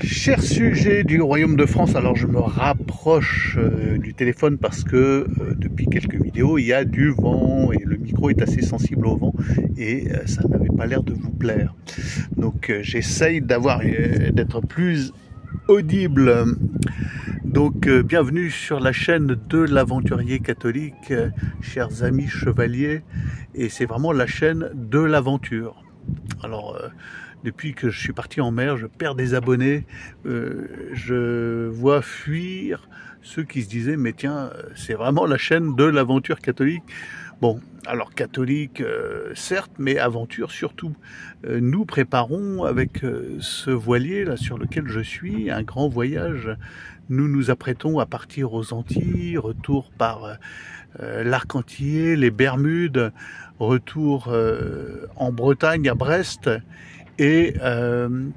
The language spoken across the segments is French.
Cher sujet du Royaume de France, alors je me rapproche du téléphone parce que depuis quelques vidéos il y a du vent et le micro est assez sensible au vent et ça n'avait pas l'air de vous plaire. Donc j'essaye d'être plus audible. Donc bienvenue sur la chaîne de l'aventurier catholique, chers amis chevaliers, et c'est vraiment la chaîne de l'aventure. Alors depuis que je suis parti en mer, je perds des abonnés, je vois fuir ceux qui se disaient mais tiens, c'est vraiment la chaîne de l'aventure catholique. Bon, alors catholique certes, mais aventure surtout. Nous préparons avec ce voilier là sur lequel je suis un grand voyage. Nous nous apprêtons à partir aux Antilles, retour par l'Arc-en-Ciel, les Bermudes, retour en Bretagne à Brest, et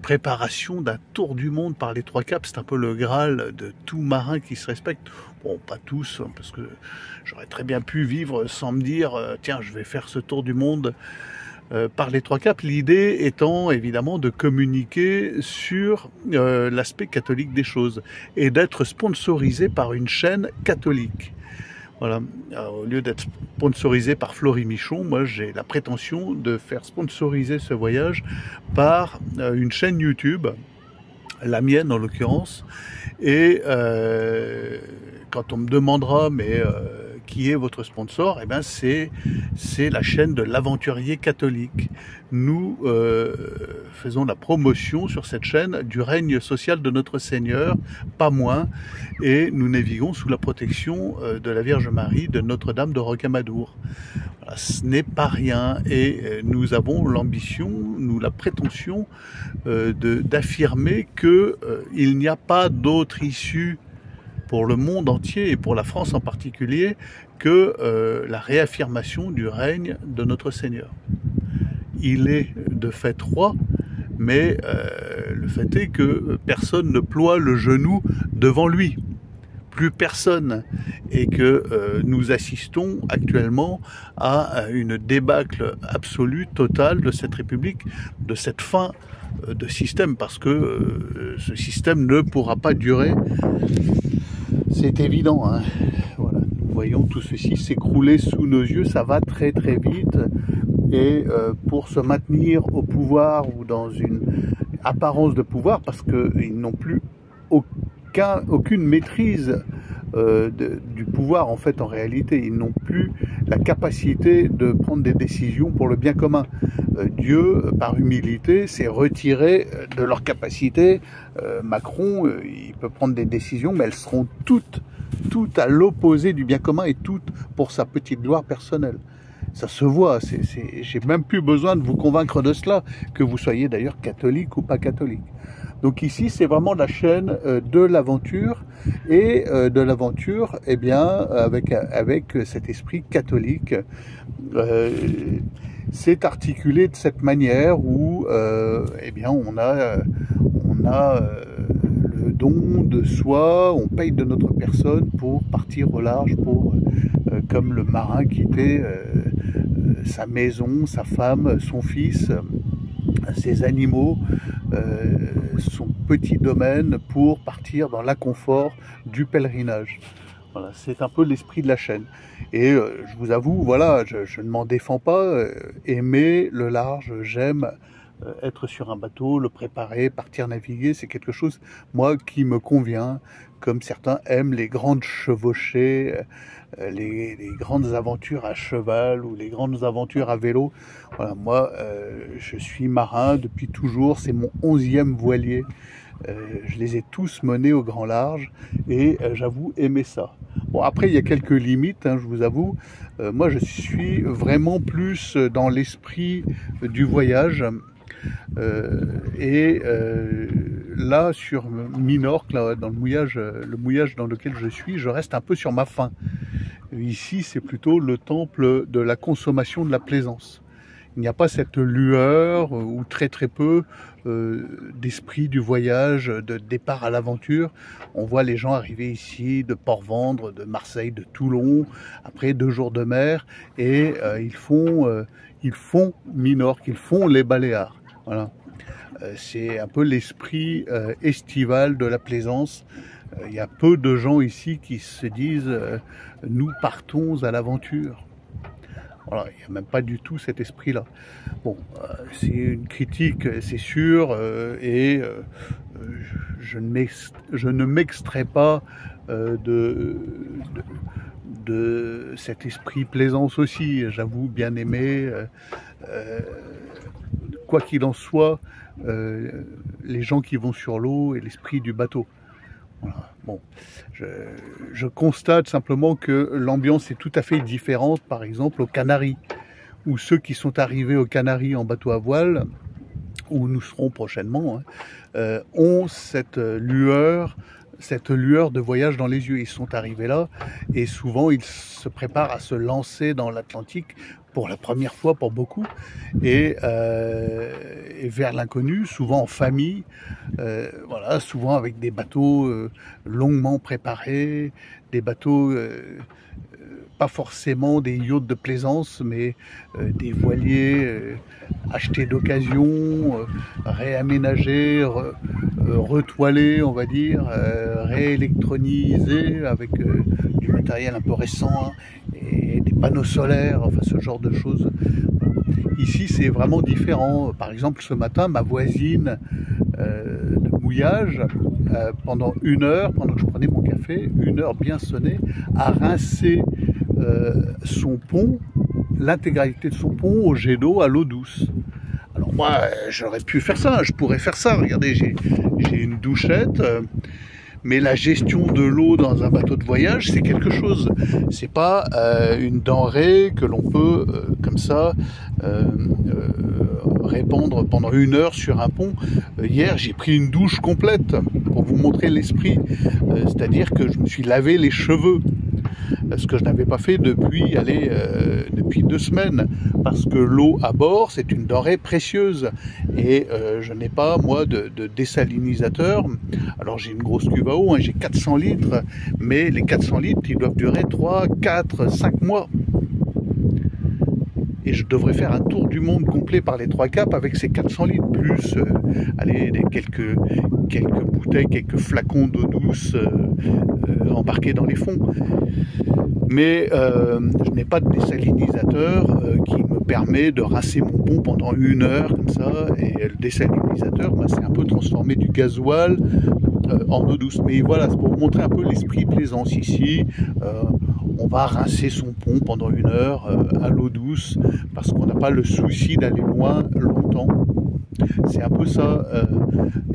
préparation d'un tour du monde par les trois caps. C'est un peu le Graal de tout marin qui se respecte. Bon, pas tous, hein, parce que j'aurais très bien pu vivre sans me dire tiens, je vais faire ce tour du monde par les trois caps. L'idée étant évidemment de communiquer sur l'aspect catholique des choses et d'être sponsorisé par une chaîne catholique. Voilà. Alors, au lieu d'être sponsorisé par Flory Michon, moi j'ai la prétention de faire sponsoriser ce voyage par une chaîne YouTube, la mienne en l'occurrence, et quand on me demandera mais qui est votre sponsor, eh ben c'est la chaîne de l'aventurier catholique. Nous faisons la promotion sur cette chaîne du règne social de notre Seigneur, pas moins, et nous naviguons sous la protection de la Vierge Marie de Notre-Dame de Rocamadour. Voilà, ce n'est pas rien, et nous avons l'ambition, nous la prétention d'affirmer qu'il n'y a pas d'autre issue pour le monde entier et pour la France en particulier que la réaffirmation du règne de notre Seigneur. Il est de fait roi, mais le fait est que personne ne ploie le genou devant lui. Plus personne, et que nous assistons actuellement à une débâcle absolue, totale de cette République, de cette fin de système, parce que ce système ne pourra pas durer. C'est évident, hein. Voilà. Nous voyons tout ceci s'écrouler sous nos yeux, ça va très très vite, et pour se maintenir au pouvoir ou dans une apparence de pouvoir, parce qu'ils n'ont plus aucune maîtrise du pouvoir en fait en réalité, ils n'ont plus la capacité de prendre des décisions pour le bien commun. Dieu, par humilité, s'est retiré de leur capacité. Macron, il peut prendre des décisions, mais elles seront toutes à l'opposé du bien commun et toutes pour sa petite gloire personnelle. Ça se voit, j'ai même plus besoin de vous convaincre de cela, que vous soyez d'ailleurs catholique ou pas catholique. Donc ici, c'est vraiment la chaîne de l'aventure, et de l'aventure, eh bien, avec cet esprit catholique. C'est articulé de cette manière où, eh bien, on a le don de soi, on paye de notre personne pour partir au large, pour, comme le marin quittait sa maison, sa femme, son fils, ses animaux, son petit domaine pour partir dans l'inconfort du pèlerinage. Voilà, c'est un peu l'esprit de la chaîne. Et je vous avoue, voilà, je ne m'en défends pas. Aimer le large, j'aime être sur un bateau, le préparer, partir naviguer, c'est quelque chose, moi, qui me convient, comme certains aiment les grandes chevauchées, les grandes aventures à cheval ou les grandes aventures à vélo. Voilà, moi, je suis marin depuis toujours, c'est mon 11e voilier. Je les ai tous menés au grand large et j'avoue aimer ça. Bon, après, il y a quelques limites, hein, je vous avoue. Moi, je suis vraiment plus dans l'esprit du voyage. Là, sur Minorque, là, dans le mouillage dans lequel je suis, je reste un peu sur ma faim. Ici, c'est plutôt le temple de la consommation de la plaisance. Il n'y a pas cette lueur, ou très très peu, d'esprit du voyage, de départ à l'aventure. On voit les gens arriver ici de Port-Vendre, de Marseille, de Toulon, après 2 jours de mer, et ils font Minorque, ils font les Baléares. Voilà. c'est un peu l'esprit estival de la plaisance. Il y a peu de gens ici qui se disent nous partons à l'aventure. Voilà, il n'y a même pas du tout cet esprit-là. Bon, c'est une critique, c'est sûr, et je ne m'extrais pas de cet esprit plaisance aussi. J'avoue bien aimer. Quoi qu'il en soit, les gens qui vont sur l'eau et l'esprit du bateau. Voilà. Bon, je constate simplement que l'ambiance est tout à fait différente, par exemple aux Canaries, où ceux qui sont arrivés aux Canaries en bateau à voile, où nous serons prochainement, ont cette lueur de voyage dans les yeux. Ils sont arrivés là et souvent ils se préparent à se lancer dans l'Atlantique pour la première fois pour beaucoup et vers l'inconnu, souvent en famille, voilà, souvent avec des bateaux longuement préparés, des bateaux pas forcément des yachts de plaisance, mais des voiliers achetés d'occasion, réaménagés, retoilés, on va dire, réélectronisés avec du matériel un peu récent, hein, et des panneaux solaires, enfin ce genre de choses. Ici, c'est vraiment différent. Par exemple, ce matin, ma voisine de mouillage, pendant 1 heure, pendant que je prenais mon café, 1 heure bien sonnée, a rincé son pont, l'intégralité de son pont au jet d'eau à l'eau douce. Alors moi, j'aurais pu faire ça, je pourrais faire ça. Regardez, j'ai une douchette, mais la gestion de l'eau dans un bateau de voyage, c'est quelque chose. C'est pas une denrée que l'on peut, comme ça, répandre pendant 1 heure sur un pont. Hier, j'ai pris une douche complète pour vous montrer l'esprit. C'est-à-dire que je me suis lavé les cheveux. Ce que je n'avais pas fait depuis 2 semaines, parce que l'eau à bord, c'est une denrée précieuse, et je n'ai pas, moi, de désalinisateur. Alors j'ai une grosse cuve à eau, hein, j'ai 400 litres, mais les 400 litres, ils doivent durer 3, 4, 5 mois. Et je devrais faire un tour du monde complet par les 3 caps avec ces 400 litres, plus quelques bouteilles, quelques flacons d'eau douce embarqués dans les fonds. Mais je n'ai pas de désalinisateur qui me permet de rincer mon pont pendant 1 heure, comme ça. Et le désalinisateur, bah, c'est un peu transformer du gasoil en eau douce. Mais voilà, c'est pour vous montrer un peu l'esprit plaisance ici. On va rincer son pont pendant 1 heure à l'eau douce, parce qu'on n'a pas le souci d'aller loin longtemps. C'est un peu ça.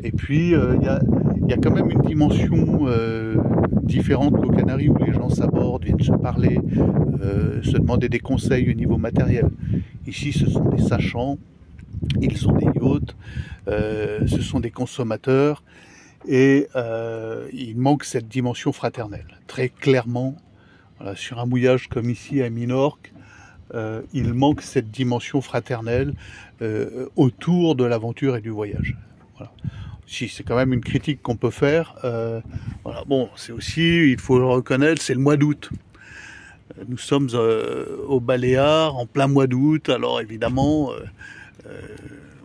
Et puis, il y a quand même une dimension différente qu'aux Canaries, où les gens s'abordent, viennent se parler, se demander des conseils au niveau matériel. Ici, ce sont des sachants, ils ont des yachts, ce sont des consommateurs, et il manque cette dimension fraternelle. Très clairement, voilà, sur un mouillage comme ici à Minorque, il manque cette dimension fraternelle autour de l'aventure et du voyage. Voilà. Si, c'est quand même une critique qu'on peut faire. Voilà. Bon, c'est aussi, il faut le reconnaître, c'est le mois d'août. Nous sommes aux Baléares en plein mois d'août, alors évidemment,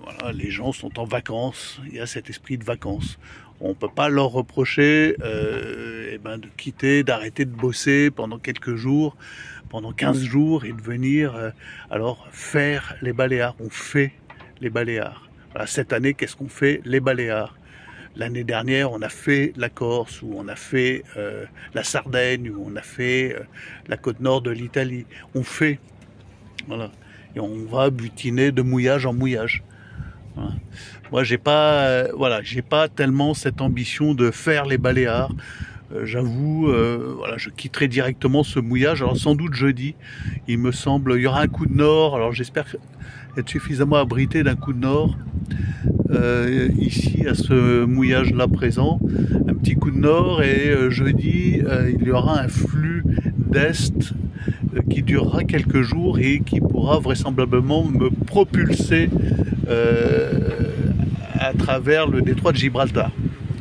voilà, les gens sont en vacances, il y a cet esprit de vacances. On ne peut pas leur reprocher de quitter, d'arrêter de bosser pendant quelques jours, pendant 15 jours, et de venir alors faire les Baléares. On fait les Baléares. Voilà, cette année, qu'est-ce qu'on fait? Les Baléares. L'année dernière, on a fait la Corse, ou on a fait la Sardaigne, ou on a fait la côte nord de l'Italie. On fait, voilà. Et on va butiner de mouillage en mouillage. Voilà. Moi, j'ai pas tellement cette ambition de faire les Baléares. J'avoue, voilà, je quitterai directement ce mouillage. Alors sans doute jeudi, il me semble, il y aura un coup de nord. Alors j'espère être suffisamment abrité d'un coup de nord ici à ce mouillage-là présent. Un petit coup de nord, et jeudi, il y aura un flux d'est qui durera quelques jours et qui pourra vraisemblablement me propulser à travers le détroit de Gibraltar,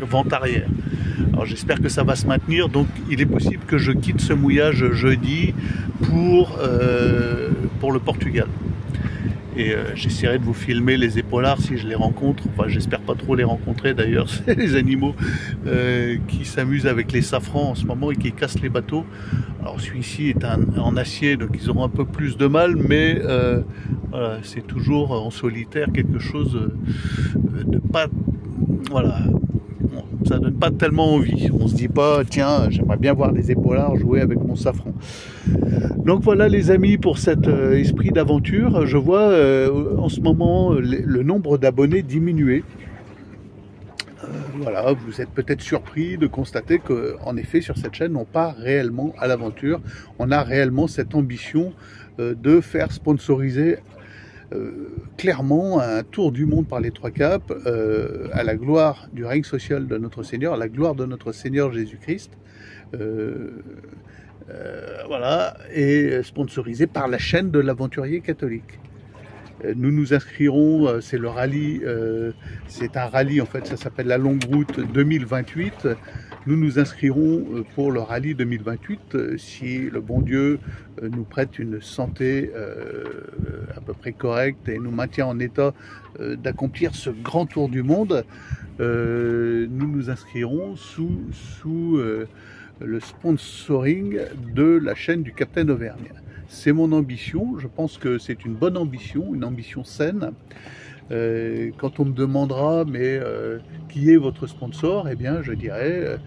vent arrière. Alors j'espère que ça va se maintenir, donc il est possible que je quitte ce mouillage jeudi pour le Portugal. Et j'essaierai de vous filmer les épaulards si je les rencontre. Enfin, j'espère pas trop les rencontrer d'ailleurs. C'est les animaux qui s'amusent avec les safrans en ce moment et qui cassent les bateaux. Alors celui-ci est en acier, donc ils auront un peu plus de mal, mais voilà, c'est toujours en solitaire quelque chose de pas... Voilà, ça donne pas tellement envie. On se dit pas, tiens, j'aimerais bien voir les épaulards jouer avec mon safran. Donc voilà les amis pour cet esprit d'aventure. Je vois en ce moment le nombre d'abonnés diminuer. Voilà, vous êtes peut-être surpris de constater qu'en effet sur cette chaîne on part réellement à l'aventure. On a réellement cette ambition de faire sponsoriser clairement un tour du monde par les trois caps à la gloire du règne social de notre Seigneur, à la gloire de notre Seigneur Jésus-Christ. Voilà, et sponsorisé par la chaîne de l'aventurier catholique. Nous nous inscrirons, c'est le rallye, c'est un rallye en fait, ça s'appelle la Longue Route 2028. Nous nous inscrirons pour le rallye 2028 si le bon Dieu nous prête une santé à peu près correcte et nous maintient en état d'accomplir ce grand tour du monde. Nous nous inscrirons sous le sponsoring de la chaîne du Capitaine Auvergne. C'est mon ambition, je pense que c'est une bonne ambition, une ambition saine. Quand on me demandera mais qui est votre sponsor, eh bien je dirais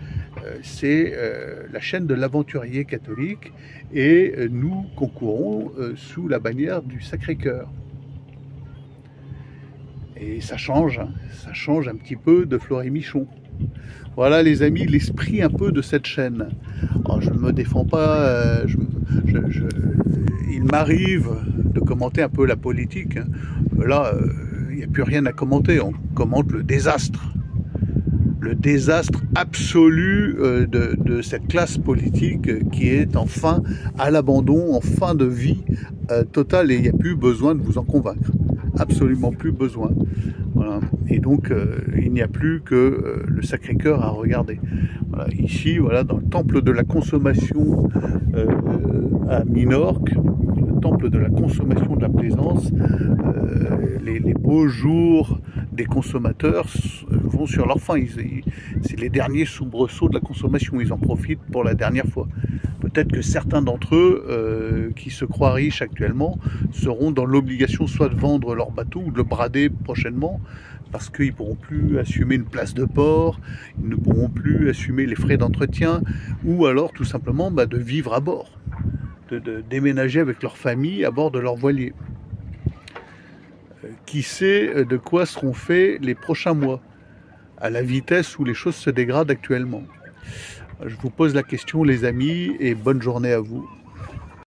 c'est la chaîne de l'aventurier catholique et nous concourons sous la bannière du Sacré-Cœur. Et ça change un petit peu de Florémichon. Voilà les amis, l'esprit un peu de cette chaîne. Alors, je ne me défends pas, il m'arrive de commenter un peu la politique. Là, il n'y a plus rien à commenter, on commente le désastre absolu de cette classe politique qui est enfin à l'abandon, en fin de vie totale, et il n'y a plus besoin de vous en convaincre, absolument plus besoin. Voilà. Et donc il n'y a plus que le Sacré-Cœur à regarder. Voilà. Ici, voilà, dans le temple de la consommation à Minorque, le temple de la consommation de la plaisance, les beaux jours des consommateurs vont sur leur fin. C'est les derniers soubresauts de la consommation, ils en profitent pour la dernière fois. Peut-être que certains d'entre eux qui se croient riches actuellement seront dans l'obligation soit de vendre leur bateau ou de le brader prochainement parce qu'ils ne pourront plus assumer une place de port, ils ne pourront plus assumer les frais d'entretien ou alors tout simplement de vivre à bord, de déménager avec leur famille à bord de leur voilier. Qui sait de quoi seront faits les prochains mois, à la vitesse où les choses se dégradent actuellement. Je vous pose la question les amis et bonne journée à vous.